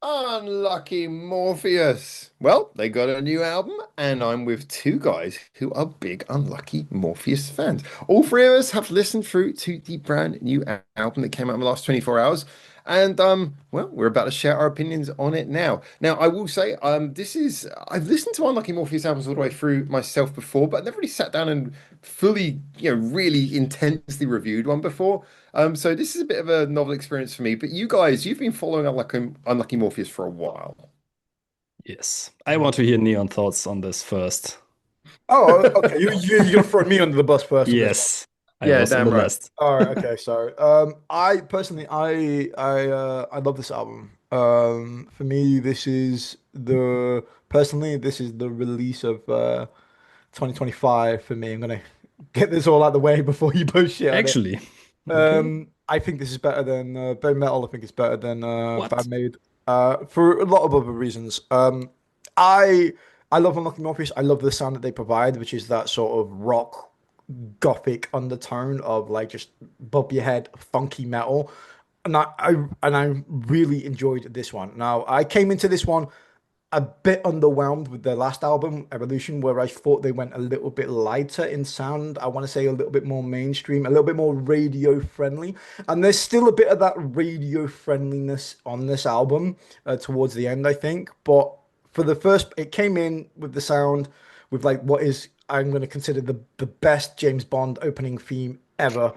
Unlucky Morpheus. Well, they got a new album, and I'm with two guys who are big Unlucky Morpheus fans. All three of us have listened through to the brand new album that came out in the last 24 hours. And well, we're about to share our opinions on it now. Now, I will say, I've listened to Unlucky Morpheus albums all the way through myself before, but I never really sat down and fully, really intensely reviewed one before. So this is a bit of a novel experience for me. But you guys, you've been following Unlucky Morpheus for a while. Yes. I want to hear Neon thoughts on this first. Oh, okay. You're gonna throw me under the bus first with this one. Yes. I Yeah, was on damn the right. list. All right. Okay. Sorry. I personally, I love this album. For me, this is the release of 2025 for me. I'm gonna get this all out the way before you both shit on it. Actually. Okay. I think this is better than Bare Metal. I think it's better than What? Bad Made. For a lot of other reasons. I I love Unlucky Morpheus. I love the sound that they provide, which is that sort of rock gothic undertone of like just bump your head funky metal. And I really enjoyed this one. Now I came into this one a bit underwhelmed with their last album, Evolution, where I thought they went a little bit lighter in sound. I want to say a little bit more mainstream, a little bit more radio friendly. And there's still a bit of that radio friendliness on this album towards the end, I think. But for the first, it came in with the sound with like what is I'm going to consider the best James Bond opening theme ever.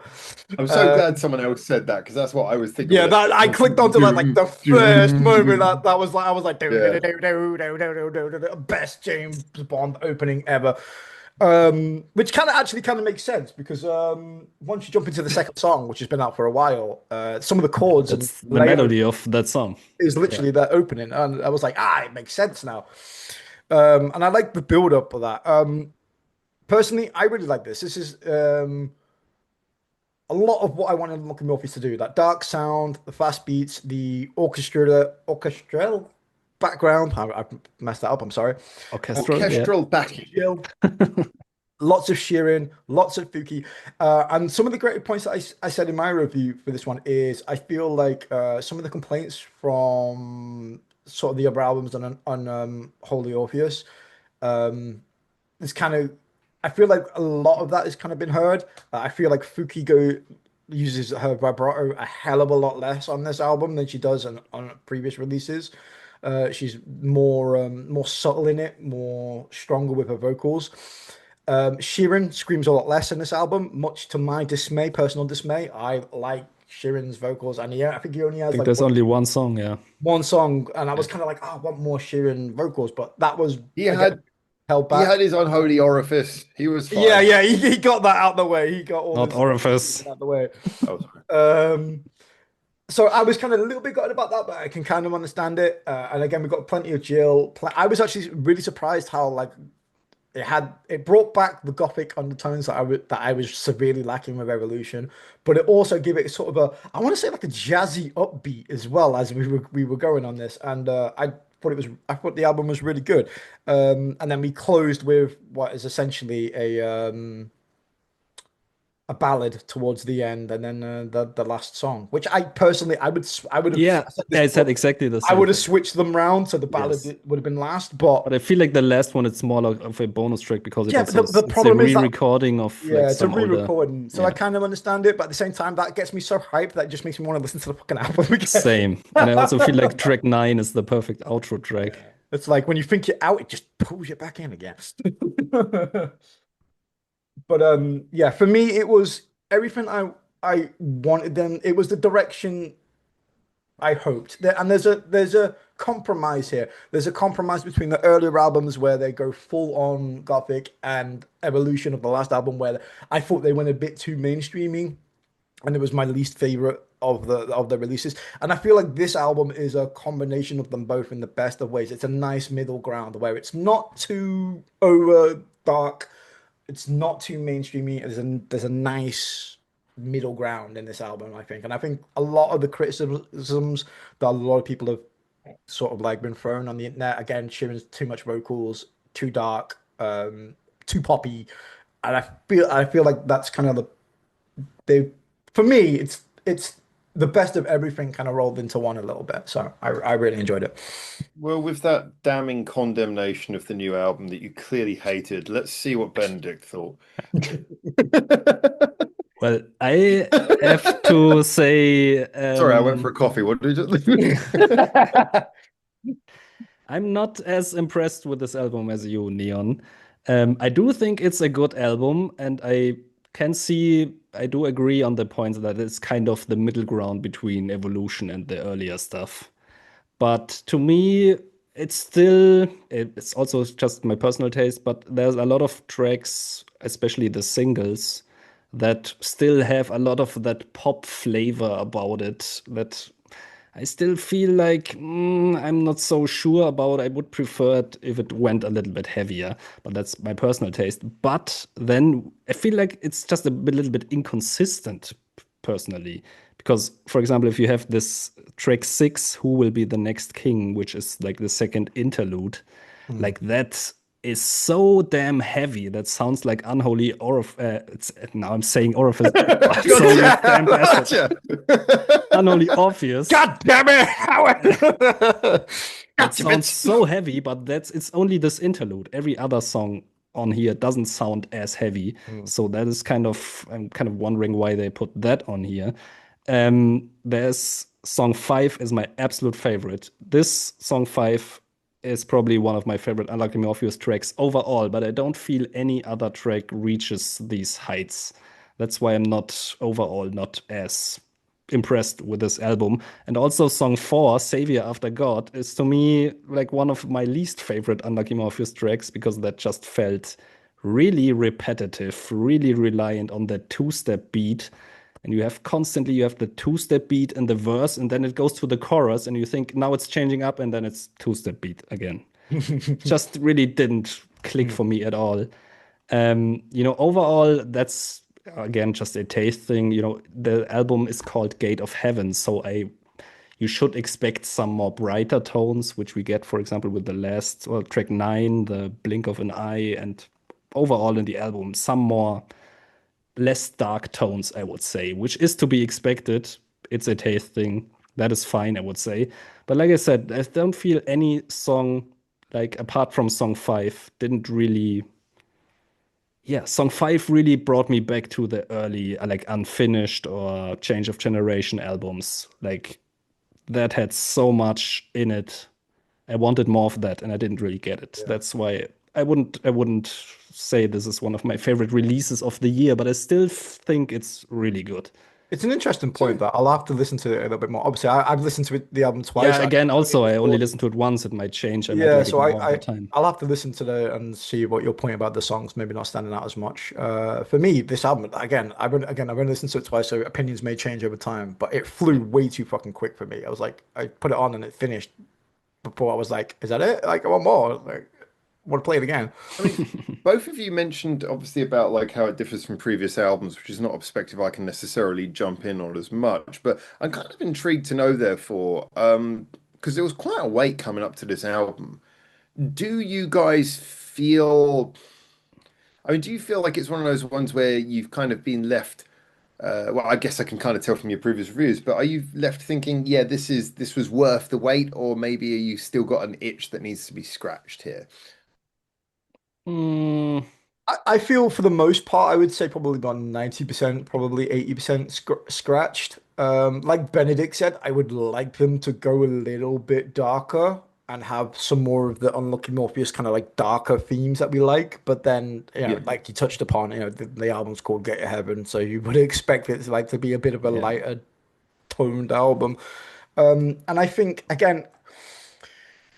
I'm so Uh, glad someone else said that because that's what I was thinking yeah, with it. that I clicked onto that like Doom, the first doom, moment doom. that was like I was like Yeah. best James Bond opening ever. Which kind of actually kind of makes sense because once you jump into the second song, which has been out for a while, some of the chords and That's the layout melody of that song. is Yeah. literally that opening, and I was like, it makes sense now. And I like the build up of that. Personally, I really like this. This is a lot of what I wanted Lucky Morpheus to do. That dark sound, the fast beats, the orchestral background. I messed that up. I'm sorry. Orchestral, yeah. Orchestral backing. Chill. Lots of Sheeran, lots of Fuki. And some of the great points that I said in my review for this one is I feel like some of the complaints from sort of the other albums on Holy Orpheus is kind of I feel like a lot of that has kind of been heard. I feel like Fukigo uses her vibrato a hell of a lot less on this album than she does on previous releases. She's more subtle in it, more stronger with her vocals. Sheeran screams a lot less in this album, much to my dismay, personal dismay. I like Sheeran's vocals, and yeah, I think he only I has think like there's only one song, yeah. one song, and I Yeah. was kind of like, I want more Sheeran vocals, but that was He again had held he back. had his unholy orifice. He was Yeah, fine. yeah, he got that out the way. He got all Not this Orifice. out the way. Oh, sorry. Um, so I was kind of a little bit gutted about that, but I can kind of understand it. And again, we got plenty of Jill. I was actually really surprised how like it brought back the gothic undertones that I was severely lacking with Evolution, but it also gave it sort of I want to say like a jazzy upbeat as well as we were going on this, and I thought the album was really good. And then we closed with what is essentially a ballad towards the end, and then the last song, which I personally I would have Yeah, I said this I said before, exactly the I same would have thing. switched them round so the ballad Yes. would have been last, but But I feel like the last one it's more like of a bonus track because it yeah, but also the it's a problem is that re-recording of like yeah, it's a some older. re-recording, so I Yeah, kind of understand it, but at the same time, that gets me so hyped that it just makes me want to listen to the fucking album again. same. And I also feel like track 9 is the perfect outro track. Yeah. It's like when you think you're out, it just pulls you back in again. But yeah, for me, it was everything I wanted them. It was the direction I hoped. And there's a compromise here. There's a compromise between the earlier albums where they go full on gothic and Evolution of the last album where I thought they went a bit too mainstreamy, and it was my least favorite of the releases. And I feel like this album is a combination of them both in the best of ways. It's a nice middle ground where it's not too over dark, it's not too mainstreamy. There's a nice middle ground in this album, I think. And I think a lot of the criticisms that a lot of people have sort of like been thrown on the internet, again, Sheeran's too much vocals, too dark, too poppy. And I feel like that's kind of they for me, it's the best of everything kind of rolled into one a little bit. So I really enjoyed it. Well, with that damning condemnation of the new album that you clearly hated, let's see what Benedict thought. Well, I have to say, Sorry, I went for a coffee. What did you I'm not as impressed with this album as you, Neon. I do think it's a good album, and I do agree on the point that it's kind of the middle ground between Evolution and the earlier stuff. But to me, it's also just my personal taste, but there's a lot of tracks, especially the singles, that still have a lot of that pop flavor about it that I still feel like I'm not so sure about. I would prefer it if it went a little bit heavier, but that's my personal taste. But then I feel like it's just little bit inconsistent, personally. Because, for example, if you have this track 6, Who Will Be the Next King, which is like the second interlude, Mm. like that is so damn heavy. That sounds like unholy it's now I'm saying orifice. So you damn bastard. Gotcha. Unholy Orpheus. God damn it, Howard! That Gotcha, sounds bitch. so heavy, but it's only this interlude. Every other song on here doesn't sound as heavy. Mm. So that is I'm kind of wondering why they put that on here. There's song 5 is my absolute favorite. This song 5 is probably one of my favorite Unlucky Morpheus tracks overall, but I don't feel any other track reaches these heights. That's why I'm not overall not as impressed with this album. And also song 4, Savior After God, is to me like one of my least favorite Unlucky Morpheus tracks because that just felt really repetitive, really reliant on that two-step beat. And you have the two-step beat in the verse, and then it goes to the chorus, and you think now it's changing up, and then it's two-step beat again. Just really didn't click Mm. for me at all. Overall, that's again just a taste thing. The album is called Gate of Heaven, so you should expect some more brighter tones, which we get, for example, with the last track 9, the Blink of an Eye, and overall in the album, some more less dark tones, I would say, which is to be expected. It's a taste thing. That is fine, I would say. But like I said, I don't feel any song, like apart from song 5, didn't really. Yeah, song 5 really brought me back to the early, like Unfinished or Change of Generation albums. Like that had so much in it. I wanted more of that, and I didn't really get it. Yeah. That's why I wouldn't say this is one of my favorite releases of the year, but I still think it's really good. It's an interesting point So, that I'll have to listen to it a little bit more. Obviously, I've listened to the album twice. Yeah, I again, only also I only before. listened to it once. It might change. I might Yeah, like it so more over time. I'll have to listen to the and see what your point about the songs maybe not standing out as much. For me, this album I've only listened to it twice, so opinions may change over time. But it flew way too fucking quick for me. I was like, I put it on and it finished before I was like, is that it? Like, I want more. Like, I want to play it again. I mean, both of you mentioned obviously about like how it differs from previous albums, which is not a perspective I can necessarily jump in on as much. But I'm kind of intrigued to know, therefore, because there was quite a wait coming up to this album. Do you guys feel? I mean, do you feel like it's one of those ones where you've kind of been left? Well, I guess I can kind of tell from your previous reviews, but are you left thinking, yeah, this was worth the wait, or maybe are you still got an itch that needs to be scratched here? Mm, I feel for the most part, I would say probably about 90%, probably 80% scratched. Like Benedict said, I would like them to go a little bit darker and have some more of the Unlucky Morpheus kind of like darker themes that we like. But then, Yeah. like you touched upon, the album's called Get to Heaven, so you would expect it to like to be a bit of a yeah. lighter toned album. And I think again,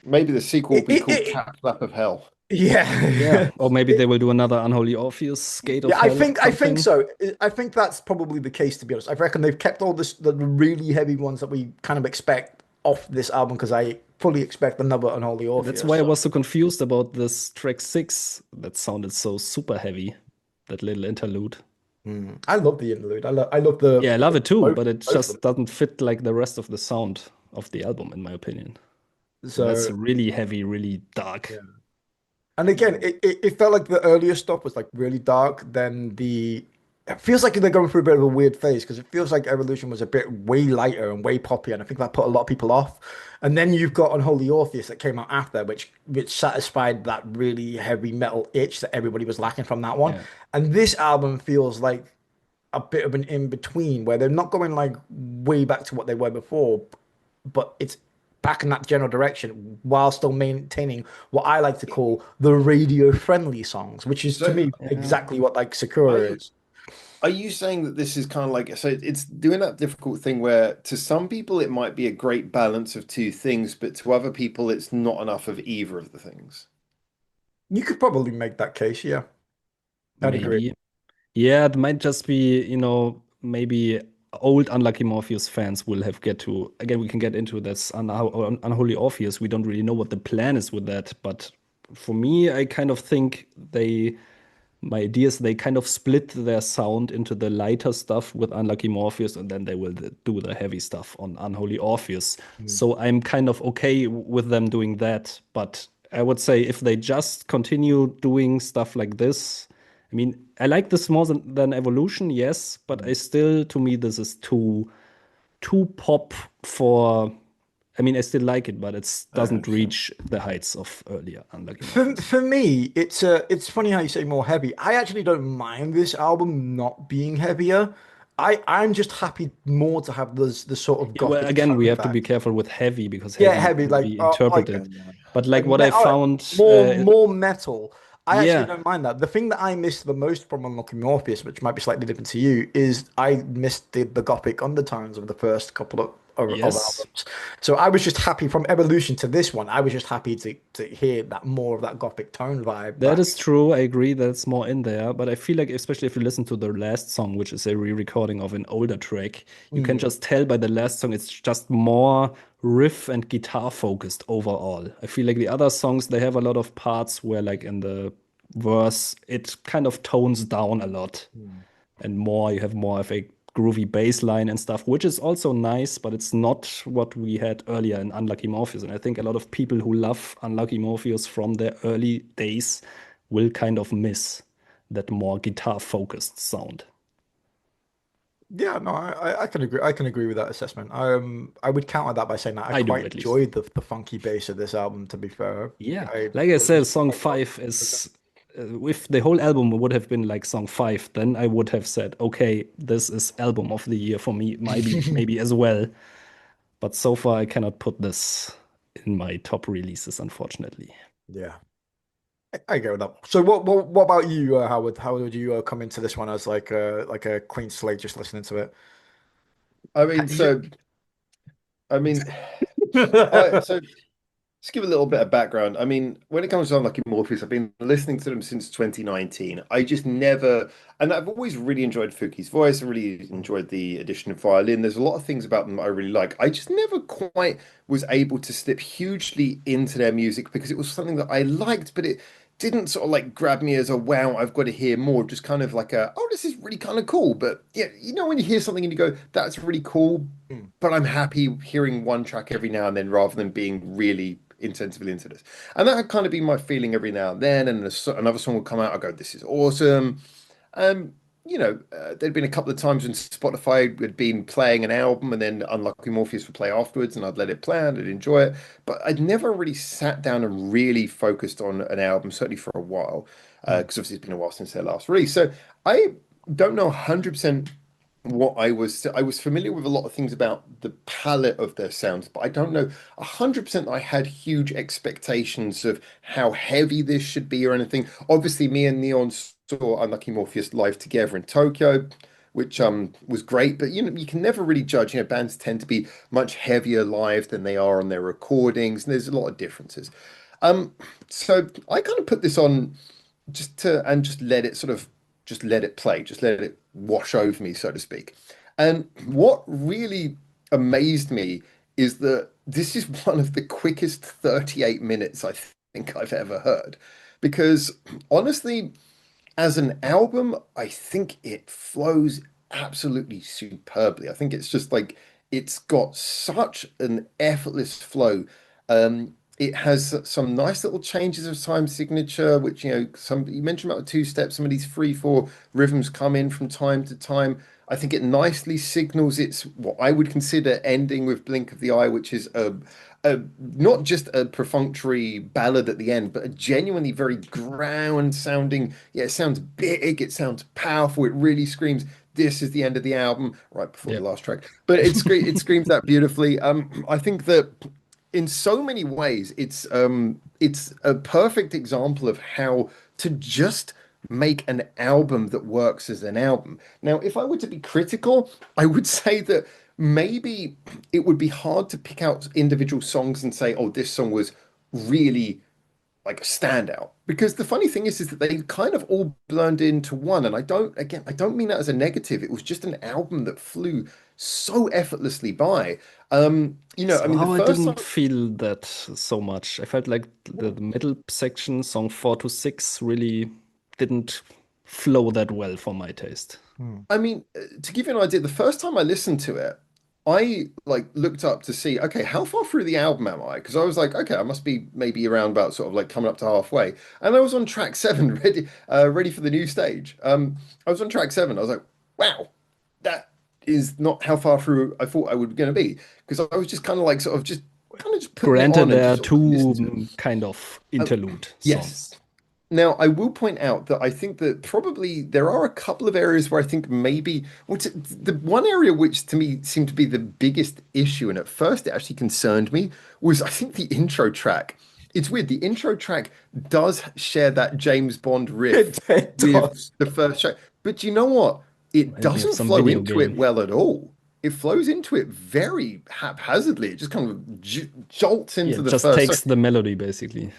Maybe the sequel will it, be it, called it Tap Flap of Hell. Yeah. yeah. Or maybe they will do another Unholy Orpheus, Gate of Yeah, Hell or I think something. so. I think that's probably the case, to be honest. I reckon they've kept all the really heavy ones that we kind of expect off this album because I fully expect another Unholy That's Orpheus. why I So was so confused about this track 6 that sounded so super heavy, that little interlude. I love the interlude. I love Yeah, I love it too, both but it both of just doesn't fit like the rest of the sound of the album, in my opinion. them. That's So really heavy, really dark. yeah. And again, it felt like the earlier stuff was like really dark. Then the it feels like they're going through a bit of a weird phase because it feels like Evolution was a bit way lighter and way poppy, and I think that put a lot of people off. And then you've got Unholy Orpheus that came out after, which satisfied that really heavy metal itch that everybody was lacking from that one. Yeah. And this album feels like a bit of an in between where they're not going like way back to what they were before, but it's back in that general direction while still maintaining what I like to call the radio friendly songs, which is to So me Yeah. exactly what like are Sakura you is. are you saying that this is kind of like so it's doing that difficult thing where to some people it might be a great balance of two things, but to other people it's not enough of either of the things? You could probably make that case, yeah. I'd agree. Maybe. Yeah, it might just be, maybe old Unlucky Morpheus fans will have get to. Again, we can get into this Unholy Orpheus. We don't really know what the plan is with that, but for me, I kind of think my idea is they kind of split their sound into the lighter stuff with Unlucky Morpheus, and then they will do the heavy stuff on Unholy Orpheus. Mm. So I'm kind of okay with them doing that. But I would say if they just continue doing stuff like this, I mean, I like this more than Evolution, yes, but I still, to me, this is too pop for. I mean, I still like it, but it doesn't Understand. reach the heights of earlier Unlucky For Morpheus. for me, it's funny how you say more heavy. I actually don't mind this album not being heavier. I'm just happy more to have the sort of Yeah, well, gothic again, we tone have to be back. careful with heavy because Yeah, heavy heavy, can like be interpreted. But like like what I all right, found, more metal. I actually yeah, don't mind that. The thing that I missed the most from Unlocking Morpheus, which might be slightly different to you, is I missed the gothic undertones of the first couple of yes, albums. So I was just happy from Evolution to this one. I was just happy to hear that more of that gothic tone vibe that back. is true. I agree that's more in there. But I feel like, especially if you listen to the last song, which is a re-recording of an older track, you can Mm. just tell by the last song it's just more riff and guitar focused overall. I feel like the other songs they have a lot of parts where, like in the verse, it kind of tones down a lot. Mm. And more you have more of a groovy bass line and stuff, which is also nice, but it's not what we had earlier in Unlucky Morpheus. And I think a lot of people who love Unlucky Morpheus from their early days will kind of miss that more guitar focused sound. Yeah, no, I can agree. I can agree with that assessment. I would counter that by saying that I I do quite at least. enjoyed the funky bass of this album. To be fair, Yeah, I like I thought it was said, song quite well. five is if the whole album would have been like song five, then I would have said, okay, this is album of the year for me, maybe as well. But so far, I cannot put this in my top releases, unfortunately. Yeah, I get with that. So what about you, Howard? How would you come into this one as like a clean slate just listening to it? I mean, Did you- so I mean, so just give a little bit of background. I mean, when it comes to Unlucky Morpheus, I've been listening to them since 2019. I just never, and I've always really enjoyed Fuki's voice. I really enjoyed the addition of violin. There's a lot of things about them I really like. I just never quite was able to slip hugely into their music because it was something that I liked, but it didn't sort of like grab me as a wow, I've got to hear more. Just kind of like a, oh, this is really kind of cool. But yeah, you know, when you hear something and you go, that's really cool, Mm. but I'm happy hearing one track every now and then rather than being really intensively into this. And that would kind of be my feeling every now and then. And another song will come out, I go, this is awesome. Um, there'd been a couple of times when Spotify had been playing an album and then Unlucky Morpheus would play afterwards, and I'd let it play and I'd enjoy it. But I'd never really sat down and really focused on an album, certainly for a while, Mm. because obviously it's been a while since their last release. So I don't know 100% what I was familiar with a lot of things about the palette of their sounds, but I don't know 100% I had huge expectations of how heavy this should be or anything. Obviously, me and Neon saw Unlucky Morpheus live together in Tokyo, which was great, but you can never really judge. Bands tend to be much heavier live than they are on their recordings, and there's a lot of differences. Um, so I kind of put this on just let it sort of just let it play, just let it wash over me, so to speak. And what really amazed me is that this is one of the quickest 38 minutes I think I've ever heard. Because honestly, as an album, I think it flows absolutely superbly. I think it's just like it's got such an effortless flow. Um, it has some nice little changes of time signature, which some you mentioned about the two steps. Some of these 3/4 rhythms come in from time to time. I think it nicely signals its what I would consider ending with Blink of the Eye, which is a not just a perfunctory ballad at the end, but a genuinely very ground sounding. Yeah, it sounds big, it sounds powerful, it really screams. This is the end of the album, right before the Yep. last track, but it screams that beautifully. I think that in so many ways, it's a perfect example of how to just make an album that works as an album. Now, if I were to be critical, I would say that maybe it would be hard to pick out individual songs and say, oh, this song was really like a standout. Because the funny thing is that they kind of all blend into one. And I don't mean that as a negative. It was just an album that flew so effortlessly by. I mean, the Somehow I first didn't time feel that so much. I felt like the middle section, song 4 to 6, really didn't flow that well for my taste. Hmm. I mean, to give you an idea, the first time I listened to it, I like looked up to see, okay, how far through the album am I? Because I was like, okay, I must be maybe around about sort of like coming up to halfway. And I was on track seven, ready for the new stage. I was on track seven. I was like, wow, that is not how far through I thought I was going to be. Because I was just kind of like sort of just kind of just putting it Granted, on and there just are sort of like two listening to it. kind of Um, interlude yes. songs. Now, I will point out that I think that probably there are a couple of areas where I think maybe the one area which to me seemed to be the biggest issue, and at first it actually concerned me, was I think the intro track. It's weird. The intro track does share that James Bond riff It with does. the first track, but you know what? It Maybe have doesn't some flow video into it game. well at all. It flows into it very haphazardly. It just kind of jolts Yeah, into it the just first. takes the melody basically.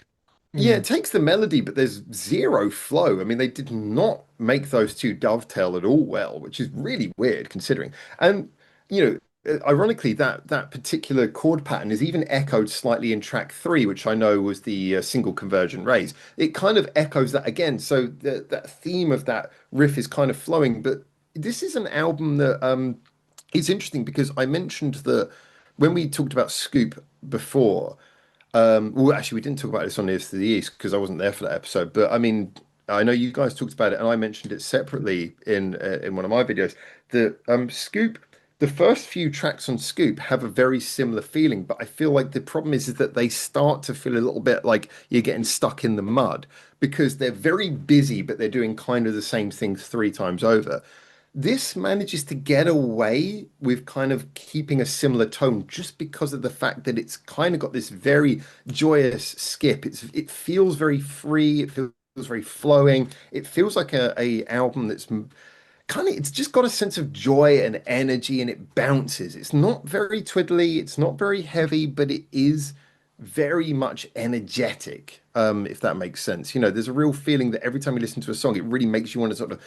Yeah, Hmm. it takes the melody, but there's zero flow. I mean, they did not make those two dovetail at all well, which is really weird considering. And, ironically, that particular chord pattern is even echoed slightly in track three, which I know was the single convergent raise. It kind of echoes that again. So that theme of that riff is kind of flowing. But this is an album that it's interesting because I mentioned that when we talked about Scoop before. Well, actually, we didn't talk about this on Ears to the East because I wasn't there for that episode. But I mean, I know you guys talked about it, and I mentioned it separately in one of my videos. The Scoop, the first few tracks on Scoop have a very similar feeling, but I feel like the problem is that they start to feel a little bit like you're getting stuck in the mud because they're very busy, but they're doing kind of the same thing three times over. This manages to get away with kind of keeping a similar tone just because of the fact that it's kind of got this very joyous skip. It feels very free, it feels very flowing. It feels like a album that's kind of it's just got a sense of joy and energy and it bounces. It's not very twiddly, it's not very heavy, but it is very much energetic, if that makes sense. There's a real feeling that every time you listen to a song, it really makes you want to sort of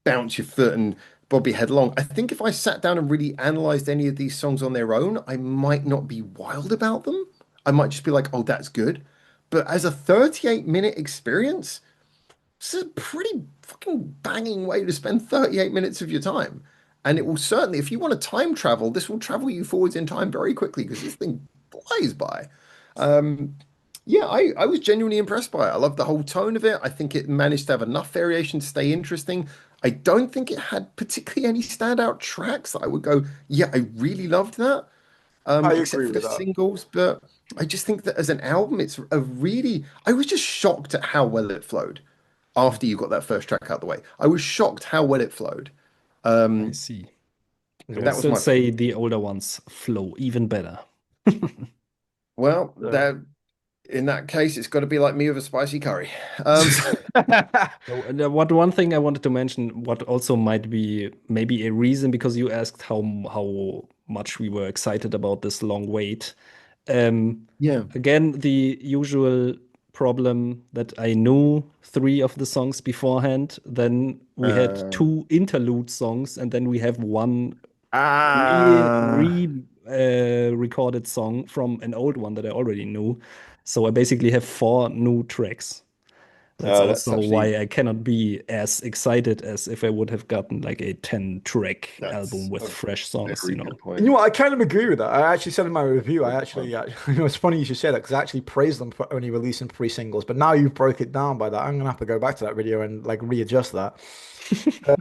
bounce your foot and bob your head along. I think if I sat down and really analyzed any of these songs on their own, I might not be wild about them. I might just be like, oh, that's good. But as a 38-minute experience, it's a pretty fucking banging way to spend 38 minutes of your time. And it will certainly, if you want to time travel, this will travel you forwards in time very quickly because this thing flies by. Um, yeah, I was genuinely impressed by it. I love the whole tone of it. I think it managed to have enough variation to stay interesting. I don't think it had particularly any standout tracks that I would go, yeah, I really loved that, I except agree for the with that. singles. But I just think that as an album, it's a really, I was just shocked at how well it flowed after you got that first track out the way. I was shocked how well it flowed. I Um, see. I that was still my point. say the older ones flow even better. Well, So. in that case, it's got to be like me with a spicy curry. Um, So, what one thing I wanted to mention, what also might be maybe a reason, because you asked how much we were excited about this long wait. Um, yeah. Again, the usual problem that I knew three of the songs beforehand, then we had Uh, two interlude songs, and then we have one ah. recorded song from an old one that I already knew. So I basically have four new tracks. That's That's also actually why I cannot be as excited as if I would have gotten like a 10-track album that's with a fresh songs, very good And you point. know what? I kind of agree with that. I actually said in my review, I Good actually, point. you know, it's funny you should say that because I actually praised them for only releasing 3 singles. But now you've broke it down by that. I'm gonna have to go back to that video and like readjust that.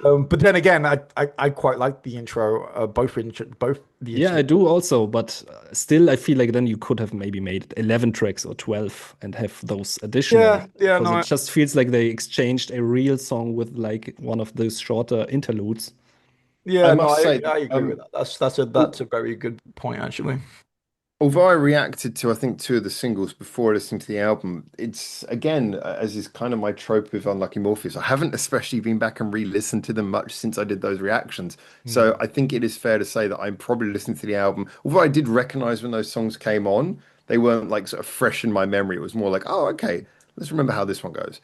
But then again, I quite like the intro, both the Yeah, I intro. do also, but still, I feel like then you could have maybe made 11 tracks or 12 and have those additional Yeah, yeah, because no, it just feels like they exchanged a real song with like one of those shorter interludes. I yeah, no, must say, I agree with that. That's a very good point actually. although I reacted to, I think, two of the singles before listening to the album, it's again, as is kind of my trope with Unlucky Morpheus. I haven't especially been back and re-listened to them much since I did those reactions. So Hmm. I think it is fair to say that I'm probably listening to the album. Although I did recognize when those songs came on, they weren't like sort of fresh in my memory. It was more like, oh, okay, let's remember how this one goes.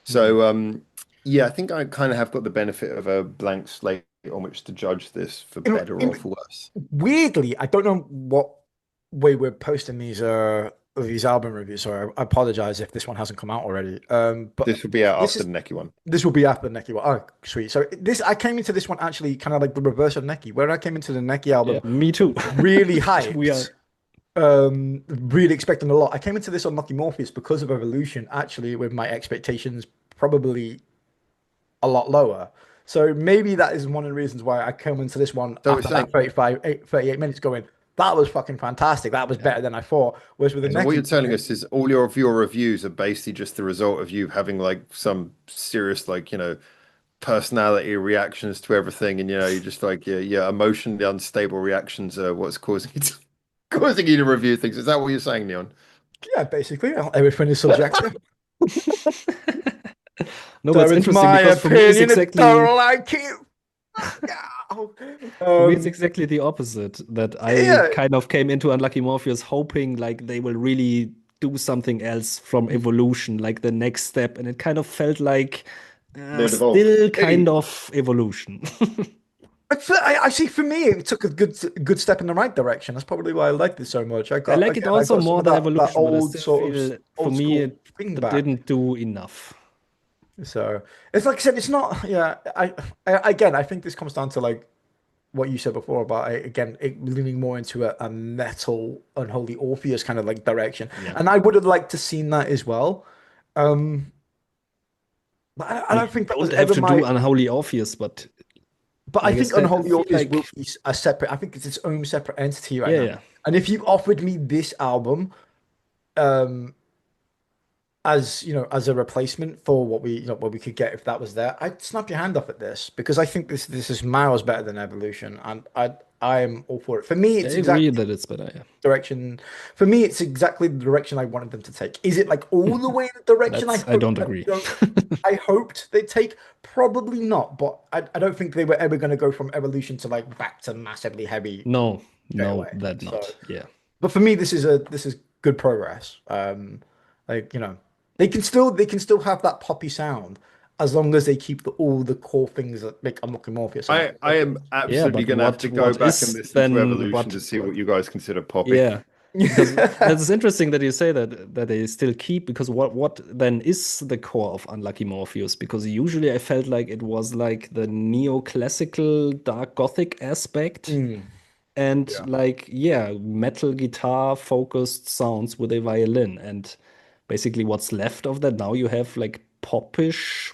Hmm. So yeah, I think I kind of have got the benefit of a blank slate on which to judge this for better or for worse. Weirdly, I don't know what way we're posting these album reviews, so I apologize if this one hasn't come out already. But This will be out this after is the Necky one. this will be after the Necky one. Oh, sweet. So this I came into this one actually kind of like the reverse of Necky, where I came into the Necky Yeah, album me too. really We are. hyped, really expecting a lot. I came into this Unlucky Morpheus because of Evolution, actually, with my expectations probably a lot lower. So maybe that is one of the reasons why I come into this one So we're after that saying, 38 minutes going, that was fucking fantastic. That was Yeah. better than I thought. Whereas with the so what you're Necky, telling us is all of your reviews are basically just the result of you having like some serious like personality reactions to everything, and you just like yeah emotionally unstable reactions are what's causing you to, causing you to review things. Is that what you're saying, Neon? yeah, basically, everything is subjective. No, but So it's it's interesting my because opinion. If you don't like it, fuck out. for me it's exactly the opposite. That I Yeah. kind of came into Unlucky Morpheus hoping like they will really do something else from Evolution, like the next step, and it kind of felt like They're devolved. still kind Hey, of Evolution. I see. For me, it took a good step in the right direction. That's probably why I liked it so much. I like it I also got some more of than that Evolution, but I old still sort of feel for old me school it, thing it back. didn't do enough. So it's like I said, it's not. Yeah, again, I think this comes down to like what you said before about again it leaning more into a metal unholy Orpheus kind of like direction, Yeah. and I would have liked to seen that as well. Um, but I I mean, don't think that was don't have ever to do my. Unholy Orpheus, but But I like I think said, I Unholy feel Orpheus will like be a separate. I think it's its own separate entity right yeah, now. yeah. And if you offered me this album, um, as as a replacement for what we could get if that was there, I'd snap your hand off at this because I think this is miles better than Evolution, and I am all for it. For me, I it's agree exactly that it's better, yeah. direction. For me, it's exactly the direction I wanted them to take. Is it like all the way in the direction That's I don't agree. I hoped they'd take? Probably not, but I don't think they were ever going to go from Evolution to like back to massively heavy No, straight no, away. that So, not. Yeah. but for me, this is good progress. Like they can still have that poppy sound as long as they keep all the core things that make Unlucky Morpheus sound I am Yeah, absolutely but going to have to go what back and is listen to then Evolution what to see what you guys consider poppy. yeah. Because that is interesting that you say that they still keep because what then is the core of Unlucky Morpheus? Because usually I felt like it was like the neoclassical dark gothic aspect Mm, and yeah. like yeah, metal guitar focused sounds with a violin and basically what's left of that now you have like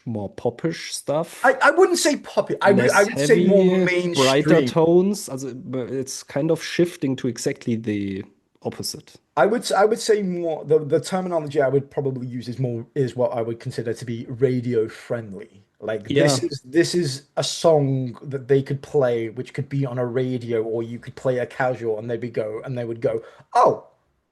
more popish stuff, I wouldn't say poppy. I less would say more heavy, brighter mainstream. tones. Also, but it's kind of shifting to exactly the opposite. I would say more the terminology I would probably use is what I would consider to be radio friendly. Like Yeah, this is a song that they could play, which could be on a radio, or you could play a casual, and they would go, oh,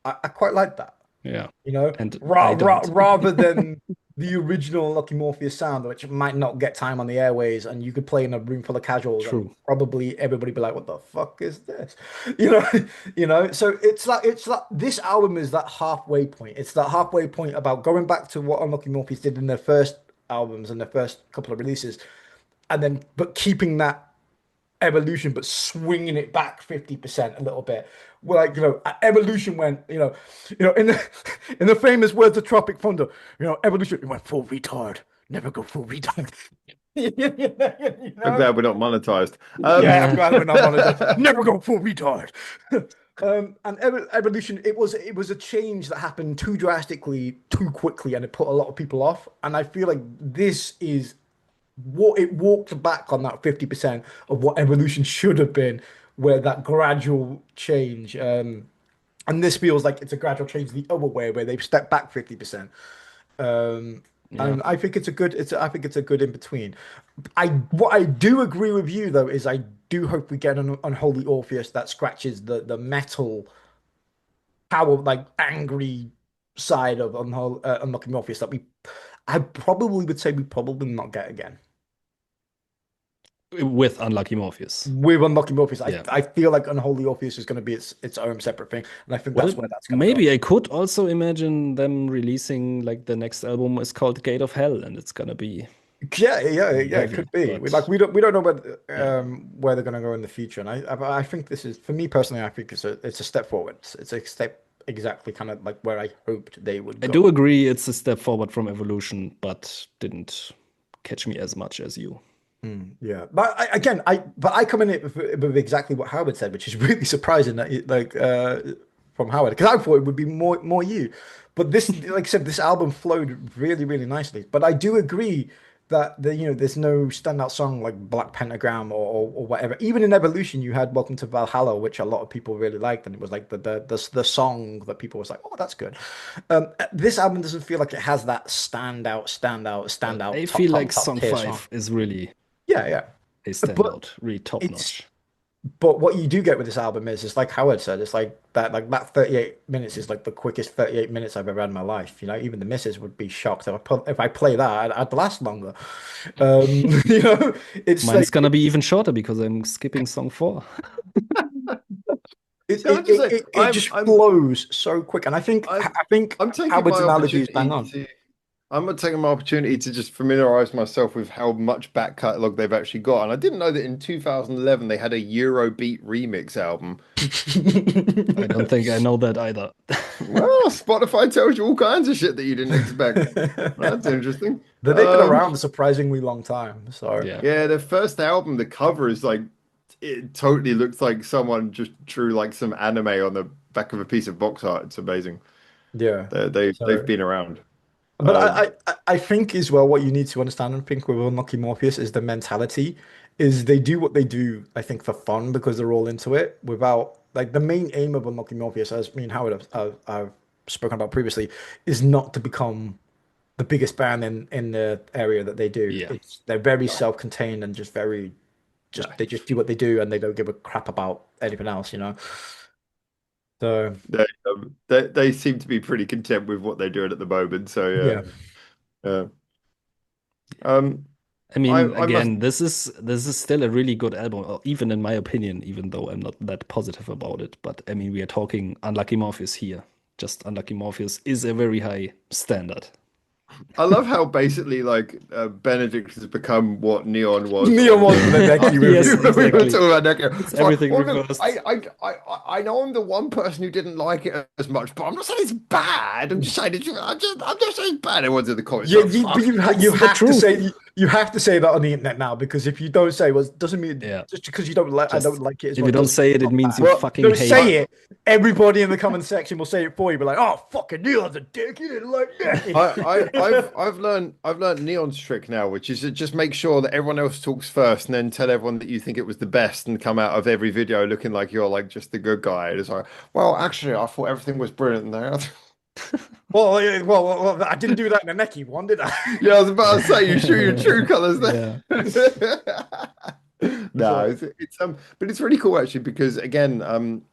I quite like that. yeah. You know, And I don't. rather than the original Lucky Morpheus sound, which might not get time on the airways, and you could play in a room full of casuals, and True. probably everybody be like, "What the fuck is this?" You know, So it's like this album is that halfway point. It's that halfway point about going back to what Unlucky Morpheus did in their first albums and their first couple of releases, and then but keeping that evolution, but swinging it back 50% a little bit. Well, like, evolution went, in the in the famous words of Tropic Thunder, evolution it went full retard, never go full retard. You I'm know? glad we're not monetized. Yeah, I'm Yeah. glad we're not monetized. Never go full retard. And evolution, it was a change that happened too drastically, too quickly, and it put a lot of people off. And I feel like this is what it walked back on that 50% of what evolution should have been, where that gradual change. And this feels like it's a gradual change the other way, where they've stepped back 50%. Um, Yeah. and I think I think it's a good in between. What I do agree with you though is I do hope we get an unholy Orpheus that scratches the metal power, like angry side of Unlucky Morpheus that I probably would say we probably not get again. With Unlucky Morpheus. With Unlucky Morpheus, Yeah. I feel like Unholy Orpheus is going to be its own separate thing, and I think Well, that's where that's going to go. maybe I could also imagine them releasing like the next album is called Gate of Hell, and it's gonna be Yeah, yeah, really yeah. It heavy. could be. But We don't know yeah, where they're going to go in the future, and I think this is for me personally. I think it's a step forward. It's a step exactly kind of like where I hoped they would I go. do agree it's a step forward from Evolution, but didn't catch me as much as you. Yeah, but I come in it with exactly what Howard said, which is really surprising that from Howard, because I thought it would be more you, but this, like I said, this album flowed really really nicely. But I do agree that there's no standout song like Black Pentagram or whatever. Even in Evolution, you had Welcome to Valhalla, which a lot of people really liked, and it was like the song that people was like, oh, that's good. This album doesn't feel like it has that standout I top feel top like top song tier song. 5 is really Yeah, yeah. a But standout, really top it's notch. but what you do get with this album is it's like Howard said, it's like that 38 minutes is like the quickest 38 minutes I've ever had in my life. Even the missus would be shocked if I play that, I'd last longer. It's Mine's like gonna be even shorter because I'm skipping song 4. it So I it, just it, say it it just flows so quick, and I'm I think I'm taking Howard's my analogy is bang opportunity on. to I'm not taking my opportunity to just familiarize myself with how much back catalog they've actually got. And I didn't know that in 2011 they had a Eurobeat remix album. I don't think I know that either. Well, Spotify tells you all kinds of shit that you didn't expect. That's interesting. They've been around a surprisingly long time, so Yeah. Yeah, their first album, the cover is like it totally looks like someone just drew like some anime on the back of a piece of box art. It's amazing. yeah. They've So been around. But Um, I think as well what you need to understand and think with Unlucky Morpheus is the mentality is they do what they do, I think, for fun because they're all into it without like the main aim of Unlucky Morpheus, as me and Howard have spoken about previously, is not to become the biggest band in the area that they do. Yeah. They're very no, self-contained and just very no. they just do what they do and they don't give a crap about anything else. So They seem to be pretty content with what they're doing at the moment. So yeah. yeah. Um, I mean, I must. again, this is still a really good album, even in my opinion, even though I'm not that positive about it. But I mean, we are talking Unlucky Morpheus here. Just Unlucky Morpheus is a very high standard. I love how basically like Benedict has become what Neon was Neon was the on Neki Yes, review. we were exactly. talking about Necker. It's It's like, everything oh look, reversed. I know I'm the one person who didn't like it as much, but I'm not saying it's bad. I'm just saying I'm just saying it's bad. Everyone's in the comments Yeah, like, but fuck. you It's the have to truth. say you have to say that on the internet now because if you don't say, well, it doesn't mean Yeah. just because you don't like I don't Just like it as if well you don't doesn't mean say it, it's it not means bad. you Well, fucking Don't hate say it. I, it. Everybody in the comment section will say it for you. Be like, oh, fucking Neil's a dick. He didn't like that. I've learned Neon's trick now, which is to just make sure that everyone else talks first, and then tell everyone that you think it was the best, and come out of every video looking like you're like just the good guy. It's like, well, actually, I thought everything was brilliant there. I didn't do that in the Neki one, did I? Yeah, I was about to say you show your true colors Yeah. there. No, So it's but it's really cool actually because again,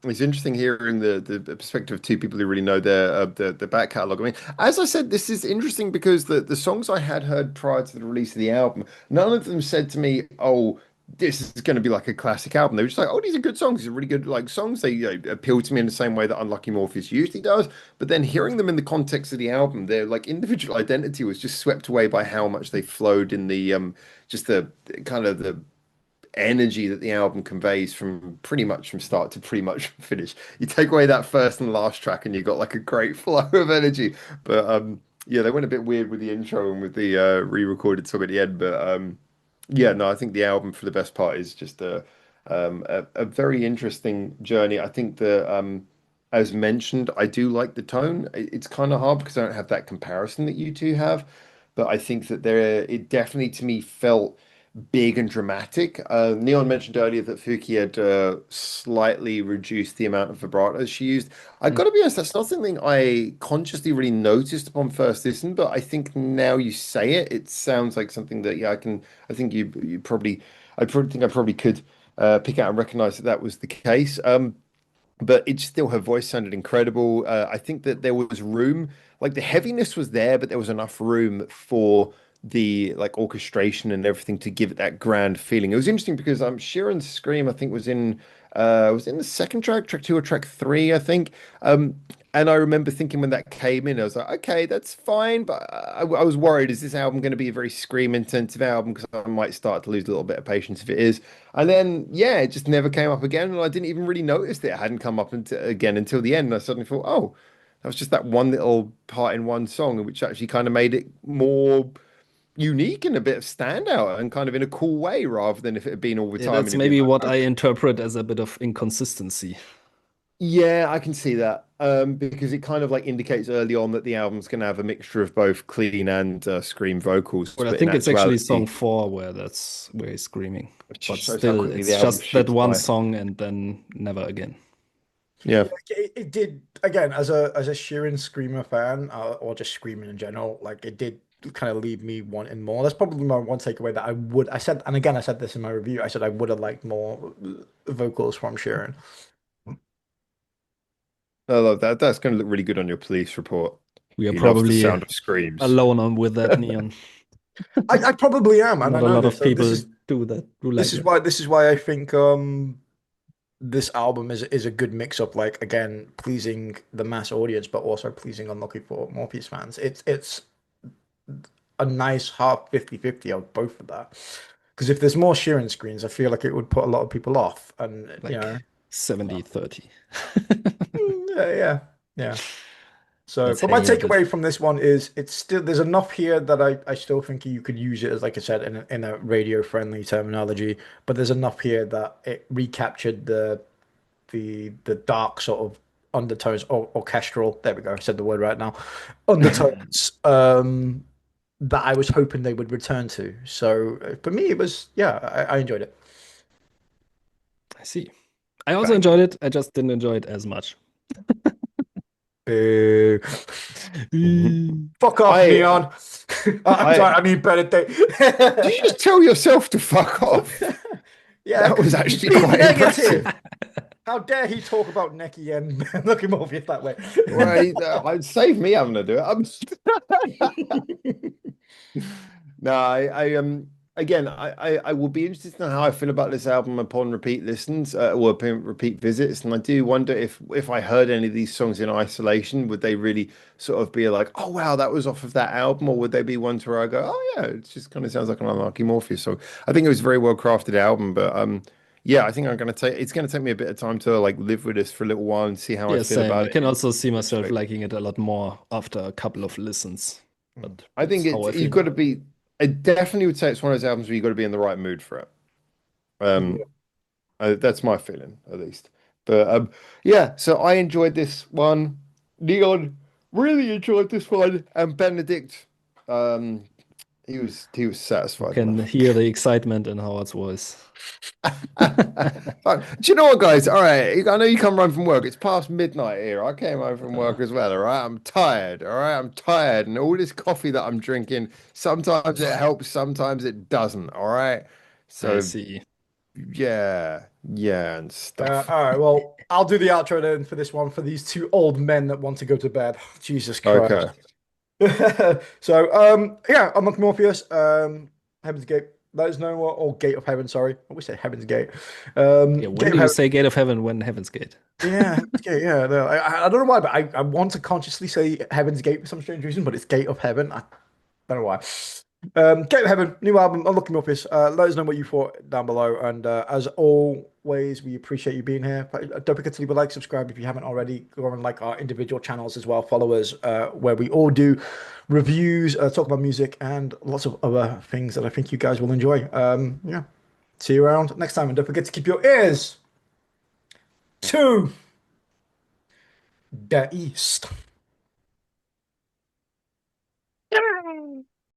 it's interesting hearing the perspective of two people who really know the back catalog. I mean, as I said, this is interesting because the songs I had heard prior to the release of the album, none of them said to me, "Oh, this is going to be like a classic album." They were just like, "Oh, these are good songs. These are really good like songs." They appeal to me in the same way that Unlucky Morpheus usually does. But then hearing them in the context of the album, their like individual identity was just swept away by how much they flowed in the just the kind of the energy that the album conveys from pretty much from start to pretty much finish. You take away that first and last track, and you got like a great flow of energy. But yeah, they went a bit weird with the intro and with the re-recorded song at the end. But yeah, no, I think the album for the best part is just a very interesting journey. I think that as mentioned, I do like the tone. It's kind of hard because I don't have that comparison that you two have, but I think that it definitely to me felt big and dramatic. Neon mentioned earlier that Fuki had slightly reduced the amount of vibrato she used. I Mm. got to be honest, that's not something I consciously really noticed upon first listen, but I think now you say it, it sounds like something that yeah, I can. I think you probably, I probably could pick out and recognize that that was the case. But it still her voice sounded incredible. I think that there was room, like the heaviness was there, but there was enough room for the like orchestration and everything to give it that grand feeling. It was interesting because Sheeran's Scream, I think, was in the second track, track two or track three, I think. And I remember thinking when that came in, I was like, okay, that's fine, but I was worried, is this album going to be a very Scream intensive album? Because I might start to lose a little bit of patience if it is. And then, yeah, it just never came up again. And I didn't even really notice that it hadn't come up again until the end. And I suddenly thought, oh, that was just that one little part in one song, which actually kind of made it more unique and a bit of standout and kind of in a cool way rather than if it had been all the Yeah, time and that's it'd been maybe like, what I okay. interpret as a bit of inconsistency. Yeah, I can see that. Because it kind of like indicates early on that the album's going to have a mixture of both clean and scream vocals, Well, I but in think it's actually actuality, song four where that's where he's screaming. it But just shows how still, quickly the it's album just that shoots one by. song and then never again. Yeah. Yeah, it did again as a Sheeran Screamer fan, or just Screaming in general. Like it did kind of leave me wanting more. That's probably my one takeaway that I said, and again I said this in my review. I said I would have liked more vocals from Sheeran. I love that. That's going to look really good on your police report. We are He loves the probably sound of screams. alone on with that, Neon. I probably am, and I Not a know lot this. of So this people is do that, do this like is that. why I think this album is a good mix up. Like again, pleasing the mass audience, but also pleasing Unlucky for Morpheus fans. It's a nice half 50-50 of both of that. Because if there's more Sheeran screens, I feel like it would put a lot of people off. And Like 70-30. yeah, yeah, yeah. So, Let's but my hang it. takeaway from this one is it's still there's enough here that I still think you could use it as like I said in a radio friendly terminology. But there's enough here that it recaptured the dark sort of undertones or orchestral. There we go. I said the word right now. Undertones. That I was hoping they would return to. So for me, it was yeah, I enjoyed it. I see. I also Thank you. enjoyed it. I just didn't enjoy it as much. Boo. Fuck off, I, Neon. I'm I, sorry, I mean Benedict. did you just tell yourself to fuck off? Yeah, That because was he's actually being quite impressive. negative. How dare he talk about Neki and Lucky Morpheus that way? Right, I'd save me having to do it. No, again, I will be interested in how I feel about this album upon repeat listens, or upon repeat visits, and I do wonder if I heard any of these songs in isolation, would they really sort of be like, oh wow, that was off of that album, or would they be ones where I go, oh yeah, it just kind of sounds like an Unlucky Morpheus song. I think it was a very well crafted album, but yeah, I think it's gonna take me a bit of time to like live with this for a little while and see how I Yeah, feel same. about I it can in also see myself retrospect. liking it a lot more after a couple of listens. But I think that's how it's I you've feel got to now. be. I definitely would say it's one of those albums where you've got to be in the right mood for it. Um, Yeah. that's my feeling, at least. But yeah. So I enjoyed this one. Neon really enjoyed this one, and Benedict, um, he was You satisfied can enough. hear the excitement in Howard's voice. Right. Do you know what, guys? All right, I know you come home from work. It's past midnight here. I came home from Uh, work as well. All right, I'm tired. All right, I'm tired, and all this coffee that I'm drinking, sometimes it helps, sometimes it doesn't. All right, I so see. yeah, yeah, and stuff. All right. Well, I'll do the outro then for this one for these two old men that want to go to bed. Jesus Okay. Christ. So, yeah, I'm Uncle Morpheus. Heaven's Gate. Let us know what, or Gate of Heaven. Sorry, I always say Heaven's Gate. Yeah, when Gate do of you Heaven. say Gate of Heaven when Heaven's Gate? Yeah, Heaven's Gate. Yeah, no, I don't know why, but I want to consciously say Heaven's Gate for some strange reason, but it's Gate of Heaven. I don't know why. Gate of Heaven, new album, Unlucky Morpheus. Let us know what you thought down below. And as always, we appreciate you being here. Don't forget to leave a like, subscribe if you haven't already. Go on like our individual channels as well. Follow us where we all do reviews, talk about music, and lots of other things that I think you guys will enjoy. Yeah, see you around next time. And don't forget to keep your ears to the east.